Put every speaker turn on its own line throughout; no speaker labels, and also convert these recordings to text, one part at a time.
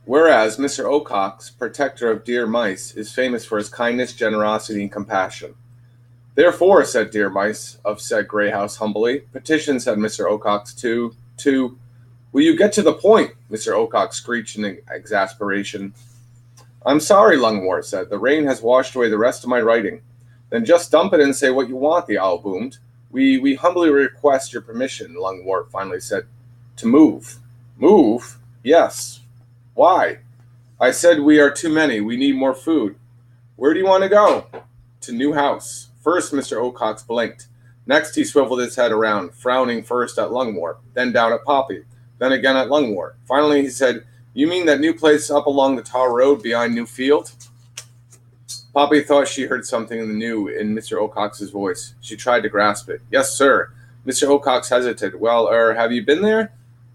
Whereas Mr. Ocox, protector of deer mice, is famous for his kindness, generosity, and compassion. Therefore, said Deer Mice of said Grey House humbly, petition, said Mr. Ocox, to, will you get to the point? Mr. Ocox screeched in exasperation. I'm sorry, Lungwort said. The rain has washed away the rest of my writing. Then just dump it and say what you want, the owl boomed. We humbly request your permission, Lungwort finally said. To move. Move? Yes. Why? I said we are too many. We need more food. Where do you want to go? To new house. First, Mr. Ocox blinked. Next, he swiveled his head around, frowning first at Lungwort, then down at Poppy, then again at Lungwort. Finally, he said, You mean that new place up along the tar road behind New Field? Poppy thought she heard something new in Mr. Ocox's voice. She tried to grasp it. Yes, sir. Mr. Ocox hesitated. Well, have you been there?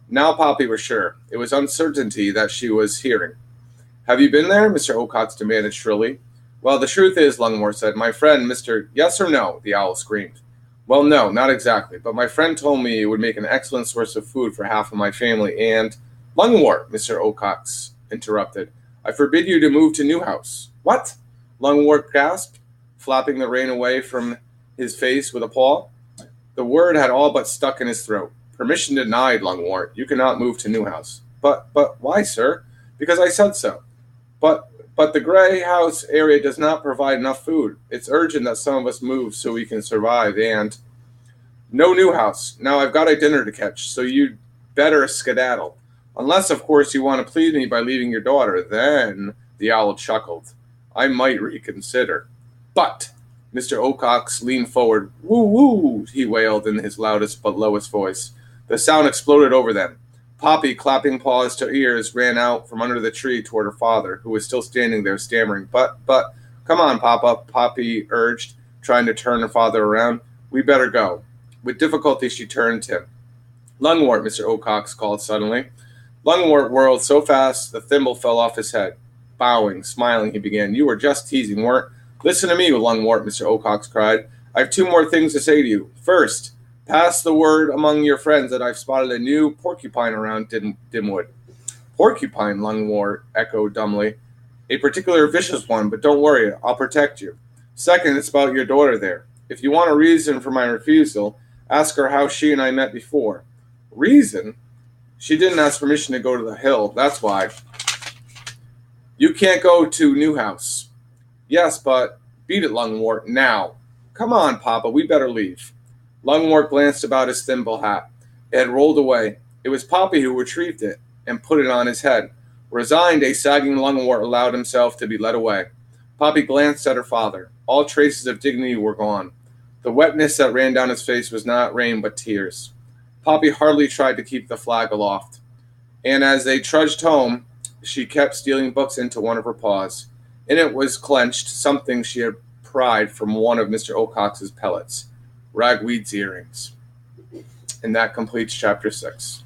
Now Poppy was sure. It was uncertainty that she was hearing. Have you been there? Mr. Ocox demanded shrilly. Well, the truth is, Lungwort said, my friend, Mr. Yes or no? The owl screamed. Well, no, not exactly, but my friend told me it would make an excellent source of food for half of my family, and... Lungwort, Mr. Ocox interrupted. I forbid you to move to Newhouse. What? Lungwort gasped, flapping the rain away from his face with a paw. The word had all but stuck in his throat. Permission denied, Lungwort. You cannot move to Newhouse. But why, sir? Because I said so. But the Grey House area does not provide enough food. It's urgent that some of us move so we can survive, and... No Newhouse. Now I've got a dinner to catch, so you'd better skedaddle. Unless, of course, you want to please me by leaving your daughter. Then, the owl chuckled. I might reconsider. But, Mr. Ocox leaned forward. Woo-woo, he wailed in his loudest but lowest voice. The sound exploded over them. Poppy, clapping paws to ears, ran out from under the tree toward her father, who was still standing there stammering. But, come on, Papa, Poppy urged, trying to turn her father around. We better go. With difficulty, she turned to him. Lungwort, Mr. Ocox called suddenly. Lungwort whirled so fast the thimble fell off his head. Bowing, smiling, he began. You were just teasing, weren't? Listen to me, Lungwort, Mr. Ocox cried. I have two more things to say to you. First, pass the word among your friends that I've spotted a new porcupine around Dimwood. Porcupine, Lungwort echoed dumbly. A particular vicious one, but don't worry, I'll protect you. Second, it's about your daughter there. If you want a reason for my refusal, ask her how she and I met before. Reason? She didn't ask permission to go to the hill, that's why. You can't go to Newhouse. Yes, but beat it, Lungwort, now. Come on, Papa, we better leave. Lungwort glanced about his thimble hat. It had rolled away. It was Poppy who retrieved it and put it on his head. Resigned, a sagging Lungwort allowed himself to be led away. Poppy glanced at her father. All traces of dignity were gone. The wetness that ran down his face was not rain but tears. Poppy hardly tried to keep the flag aloft. And as they trudged home, she kept stealing books into one of her paws. In it was clenched something she had pried from one of Mr. Ocox's pellets. Ragweed's earrings. And that completes chapter 6.